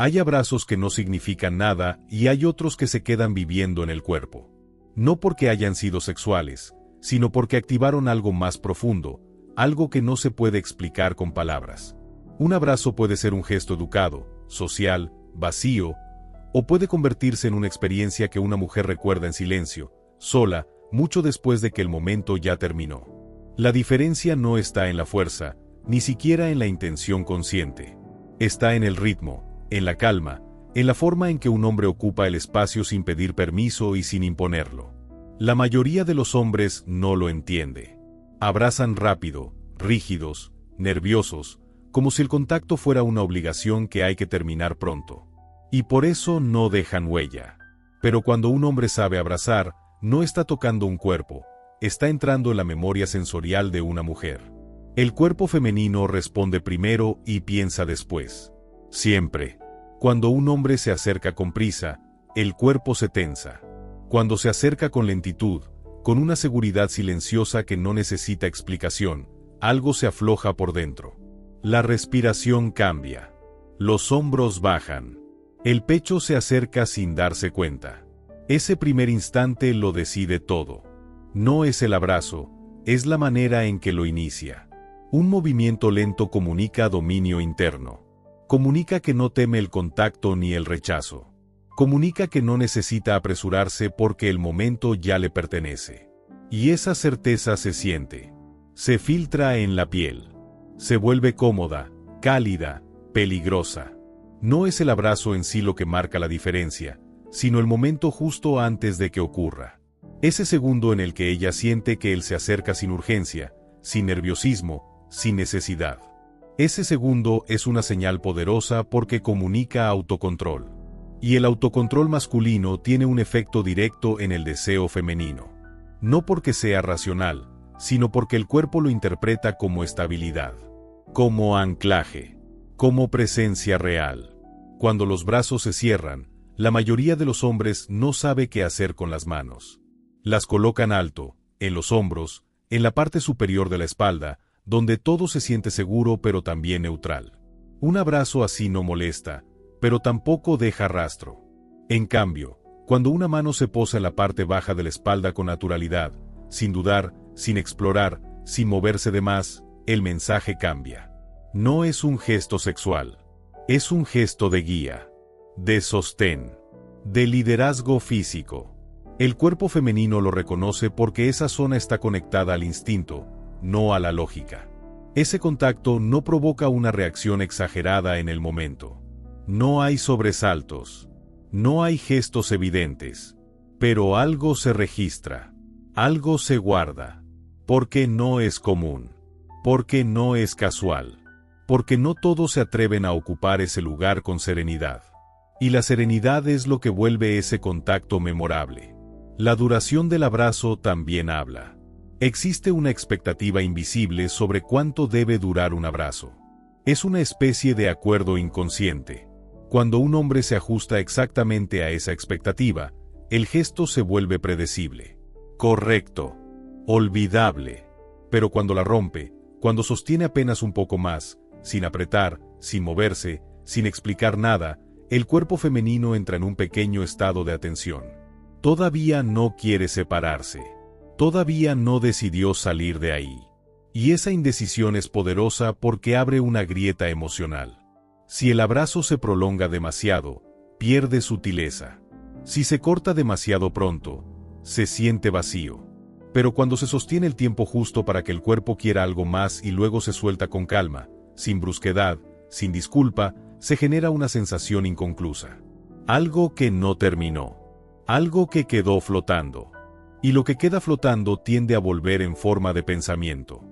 Hay abrazos que no significan nada y hay otros que se quedan viviendo en el cuerpo. No porque hayan sido sexuales, sino porque activaron algo más profundo, algo que no se puede explicar con palabras. Un abrazo puede ser un gesto educado, social, vacío, o puede convertirse en una experiencia que una mujer recuerda en silencio, sola, mucho después de que el momento ya terminó. La diferencia no está en la fuerza, ni siquiera en la intención consciente. Está en el ritmo, en la calma, en la forma en que un hombre ocupa el espacio sin pedir permiso y sin imponerlo. La mayoría de los hombres no lo entiende. Abrazan rápido, rígidos, nerviosos, como si el contacto fuera una obligación que hay que terminar pronto. Y por eso no dejan huella. Pero cuando un hombre sabe abrazar, no está tocando un cuerpo, está entrando en la memoria sensorial de una mujer. El cuerpo femenino responde primero y piensa después. Siempre. Cuando un hombre se acerca con prisa, el cuerpo se tensa. Cuando se acerca con lentitud, con una seguridad silenciosa que no necesita explicación, algo se afloja por dentro. La respiración cambia. Los hombros bajan. El pecho se acerca sin darse cuenta. Ese primer instante lo decide todo. No es el abrazo, es la manera en que lo inicia. Un movimiento lento comunica dominio interno. Comunica que no teme el contacto ni el rechazo. Comunica que no necesita apresurarse porque el momento ya le pertenece. Y esa certeza se siente. Se filtra en la piel. Se vuelve cómoda, cálida, peligrosa. No es el abrazo en sí lo que marca la diferencia, sino el momento justo antes de que ocurra. Ese segundo en el que ella siente que él se acerca sin urgencia, sin nerviosismo, sin necesidad. Ese segundo es una señal poderosa porque comunica autocontrol. Y el autocontrol masculino tiene un efecto directo en el deseo femenino. No porque sea racional, sino porque el cuerpo lo interpreta como estabilidad, como anclaje, como presencia real. Cuando los brazos se cierran, la mayoría de los hombres no sabe qué hacer con las manos. Las colocan alto, en los hombros, en la parte superior de la espalda, donde todo se siente seguro pero también neutral. Un abrazo así no molesta, pero tampoco deja rastro. En cambio, cuando una mano se posa en la parte baja de la espalda con naturalidad, sin dudar, sin explorar, sin moverse de más, el mensaje cambia. No es un gesto sexual, es un gesto de guía, de sostén, de liderazgo físico. El cuerpo femenino lo reconoce porque esa zona está conectada al instinto, no a la lógica. Ese contacto no provoca una reacción exagerada en el momento. No hay sobresaltos, no hay gestos evidentes, pero algo se registra, algo se guarda, porque no es común, porque no es casual, porque no todos se atreven a ocupar ese lugar con serenidad. Y la serenidad es lo que vuelve ese contacto memorable. La duración del abrazo también habla. Existe una expectativa invisible sobre cuánto debe durar un abrazo. Es una especie de acuerdo inconsciente. Cuando un hombre se ajusta exactamente a esa expectativa, el gesto se vuelve predecible, correcto, olvidable. Pero cuando la rompe, cuando sostiene apenas un poco más, sin apretar, sin moverse, sin explicar nada, el cuerpo femenino entra en un pequeño estado de atención. Todavía no quiere separarse. Todavía no decidió salir de ahí. Y esa indecisión es poderosa porque abre una grieta emocional. Si el abrazo se prolonga demasiado, pierde sutileza. Si se corta demasiado pronto, se siente vacío. Pero cuando se sostiene el tiempo justo para que el cuerpo quiera algo más y luego se suelta con calma, sin brusquedad, sin disculpa, se genera una sensación inconclusa. Algo que no terminó. Algo que quedó flotando. Y lo que queda flotando tiende a volver en forma de pensamiento.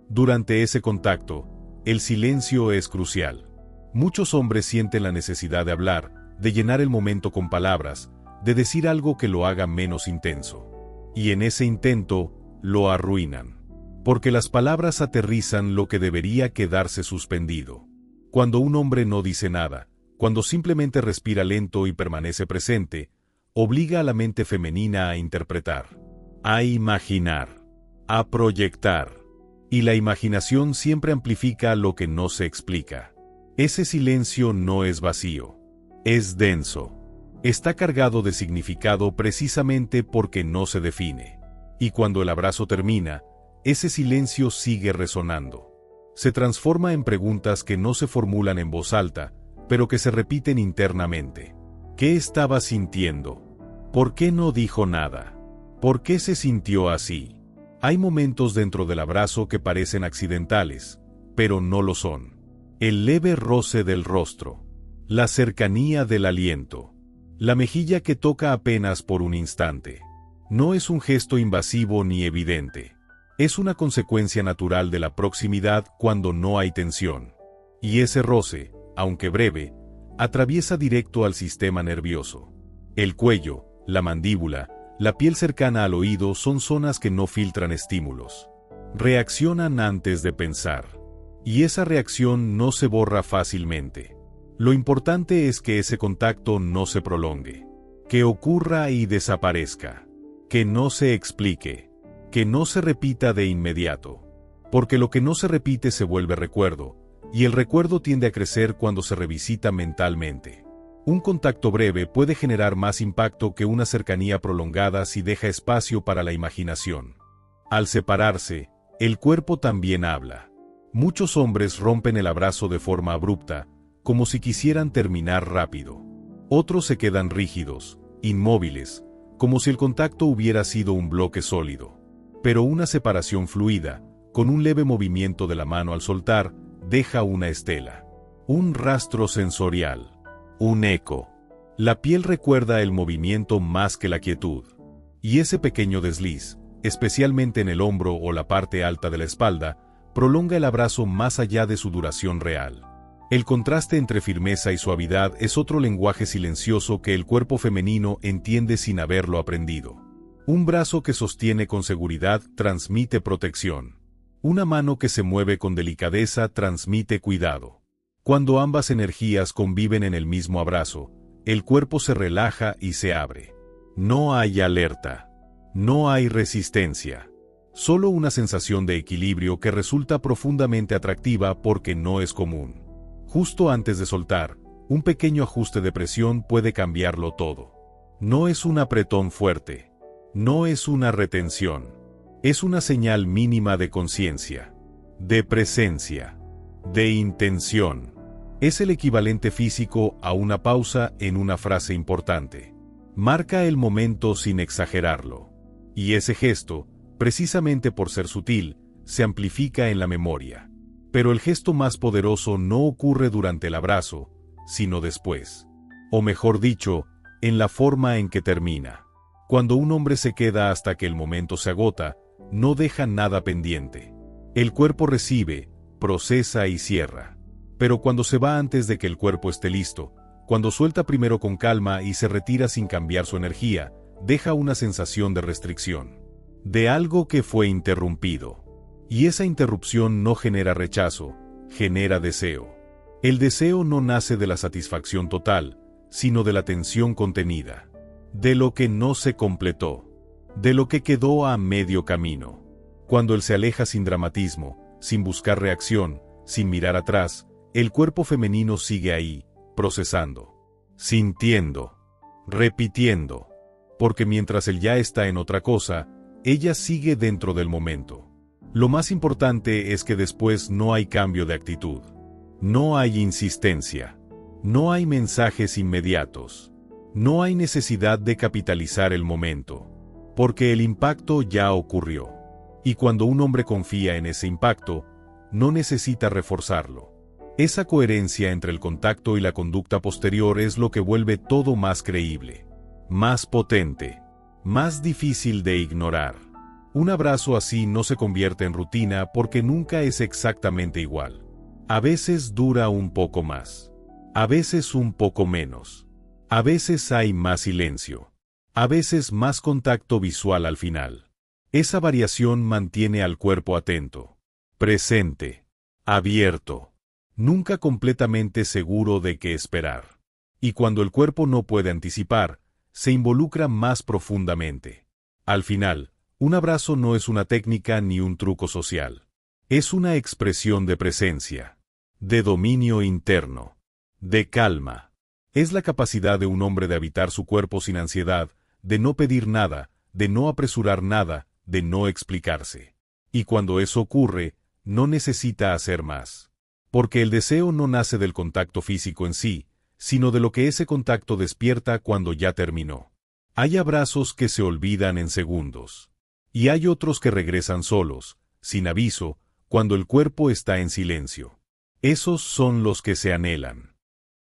Durante ese contacto, el silencio es crucial. Muchos hombres sienten la necesidad de hablar, de llenar el momento con palabras, de decir algo que lo haga menos intenso. Y en ese intento, lo arruinan. Porque las palabras aterrizan lo que debería quedarse suspendido. Cuando un hombre no dice nada, cuando simplemente respira lento y permanece presente, obliga a la mente femenina a interpretar, a imaginar, a proyectar. Y la imaginación siempre amplifica lo que no se explica. Ese silencio no es vacío. Es denso. Está cargado de significado precisamente porque no se define. Y cuando el abrazo termina, ese silencio sigue resonando. Se transforma en preguntas que no se formulan en voz alta, pero que se repiten internamente. ¿Qué estaba sintiendo? ¿Por qué no dijo nada? ¿Por qué se sintió así? Hay momentos dentro del abrazo que parecen accidentales, pero no lo son. El leve roce del rostro, la cercanía del aliento, la mejilla que toca apenas por un instante. No es un gesto invasivo ni evidente. Es una consecuencia natural de la proximidad cuando no hay tensión. Y ese roce, aunque breve, atraviesa directo al sistema nervioso. El cuello, la mandíbula, la piel cercana al oído son zonas que no filtran estímulos. Reaccionan antes de pensar. Y esa reacción no se borra fácilmente. Lo importante es que ese contacto no se prolongue. Que ocurra y desaparezca. Que no se explique. Que no se repita de inmediato. Porque lo que no se repite se vuelve recuerdo, y el recuerdo tiende a crecer cuando se revisita mentalmente. Un contacto breve puede generar más impacto que una cercanía prolongada si deja espacio para la imaginación. Al separarse, el cuerpo también habla. Muchos hombres rompen el abrazo de forma abrupta, como si quisieran terminar rápido. Otros se quedan rígidos, inmóviles, como si el contacto hubiera sido un bloque sólido. Pero una separación fluida, con un leve movimiento de la mano al soltar, deja una estela. Un rastro sensorial. Un eco. La piel recuerda el movimiento más que la quietud. Y ese pequeño desliz, especialmente en el hombro o la parte alta de la espalda, prolonga el abrazo más allá de su duración real. El contraste entre firmeza y suavidad es otro lenguaje silencioso que el cuerpo femenino entiende sin haberlo aprendido. Un brazo que sostiene con seguridad transmite protección. Una mano que se mueve con delicadeza transmite cuidado. Cuando ambas energías conviven en el mismo abrazo, el cuerpo se relaja y se abre. No hay alerta. No hay resistencia. Solo una sensación de equilibrio que resulta profundamente atractiva porque no es común. Justo antes de soltar, un pequeño ajuste de presión puede cambiarlo todo. No es un apretón fuerte. No es una retención. Es una señal mínima de conciencia, de presencia, de intención. Es el equivalente físico a una pausa en una frase importante. Marca el momento sin exagerarlo. Y ese gesto, precisamente por ser sutil, se amplifica en la memoria. Pero el gesto más poderoso no ocurre durante el abrazo, sino después. O mejor dicho, en la forma en que termina. Cuando un hombre se queda hasta que el momento se agota, no deja nada pendiente. El cuerpo recibe, procesa y cierra. Pero cuando se va antes de que el cuerpo esté listo, cuando suelta primero con calma y se retira sin cambiar su energía, deja una sensación de restricción. De algo que fue interrumpido. Y esa interrupción no genera rechazo, genera deseo. El deseo no nace de la satisfacción total, sino de la tensión contenida. De lo que no se completó. De lo que quedó a medio camino. Cuando él se aleja sin dramatismo, sin buscar reacción, sin mirar atrás, el cuerpo femenino sigue ahí, procesando, sintiendo, repitiendo. Porque mientras él ya está en otra cosa, ella sigue dentro del momento. Lo más importante es que después no hay cambio de actitud. No hay insistencia. No hay mensajes inmediatos. No hay necesidad de capitalizar el momento. Porque el impacto ya ocurrió. Y cuando un hombre confía en ese impacto, no necesita reforzarlo. Esa coherencia entre el contacto y la conducta posterior es lo que vuelve todo más creíble, más potente, más difícil de ignorar. Un abrazo así no se convierte en rutina porque nunca es exactamente igual. A veces dura un poco más. A veces un poco menos. A veces hay más silencio. A veces más contacto visual al final. Esa variación mantiene al cuerpo atento, presente, abierto, nunca completamente seguro de qué esperar. Y cuando el cuerpo no puede anticipar, se involucra más profundamente. Al final, un abrazo no es una técnica ni un truco social. Es una expresión de presencia, de dominio interno, de calma, Es la capacidad de un hombre de habitar su cuerpo sin ansiedad, de no pedir nada, de no apresurar nada, de no explicarse. Y cuando eso ocurre, no necesita hacer más. Porque el deseo no nace del contacto físico en sí, sino de lo que ese contacto despierta cuando ya terminó. Hay abrazos que se olvidan en segundos. Y hay otros que regresan solos, sin aviso, cuando el cuerpo está en silencio. Esos son los que se anhelan.